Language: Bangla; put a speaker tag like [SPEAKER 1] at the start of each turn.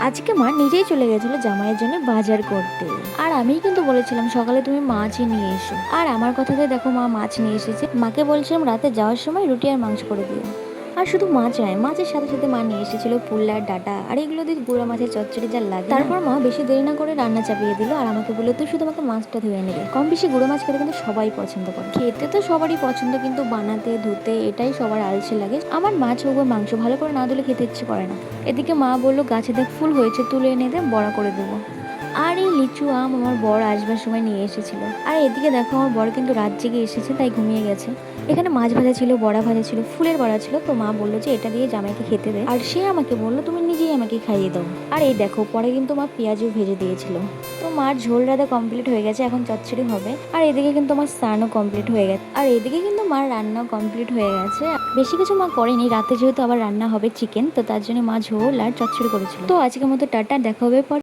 [SPEAKER 1] আজকে মা নিজেই চলে গেছিল জামাইয়ের জন্য বাজার করতে। আর আমিই কিন্তু বলেছিলাম সকালে তুমি মাছই নিয়ে এসো, আর আমার কথাতে দেখো মা মাছ নিয়ে এসেছে। মাকে বলছিলাম রাতে যাওয়ার সময় রুটি আর মাংস করে দিও। আর শুধু মাছ নয়, মাছের সাথে সাথে মা নিয়ে এসেছিল পুল্লার ডাটা, আর এগুলো দিয়ে গুঁড়া মাছের চচ্চড়ি যা লাগে। তারপর মা বেশি দেরি না করে রান্না চাপিয়ে দিল, আর আমাকে বললো তুই শুধু আমাকে মাছটা ধুয়ে নেবে। কম বেশি গুঁড়ো মাছ খেতে কিন্তু সবাই পছন্দ করে, খেতে তো সবারই পছন্দ, কিন্তু বানাতে ধুতে এটাই সবার আলসে লাগে। আমার মাছ হোক বা মাংস ভালো করে না ধুলে খেতে ইচ্ছে করে না। এদিকে মা বললো গাছে দেখ ফুল হয়েছে, তুলে এনে দে, বড়া করে দেবো। আর এই লিচু আম আমার বর আসবার সময় নিয়ে এসেছিল। আর এদিকে দেখো আমার বর কিন্তু রাত জেগে এসেছে, তাই ঘুমিয়ে গেছে। এখানে মাছ ভাজা ছিল, বড়া ভাজা ছিল, ফুলের বড়া ছিল। তো মা বললো যে এটা দিয়ে জামাইকে খেতে দে, আর সে আমাকে বললো তুমি নিজেই আমাকে খাইয়ে দাও। আর এই দেখো পরে কিন্তু মা পেঁয়াজও ভেজে দিয়েছিল। তো মার ঝোল রাতে কমপ্লিট হয়ে গেছে, এখন চচ্চড়ি হবে। আর এদিকে কিন্তু আমার স্নানও কমপ্লিট হয়ে গেছে, আর এদিকে কিন্তু মার রান্নাও কমপ্লিট হয়ে গেছে। বেশি কিছু মা করেনি, রাতে যেহেতু আবার রান্না হবে চিকেন, তো তার জন্য মা ঝোল আর চচ্চড়ি করেছিল। তো আজকের মতো টাটা, দেখা হবে পরে।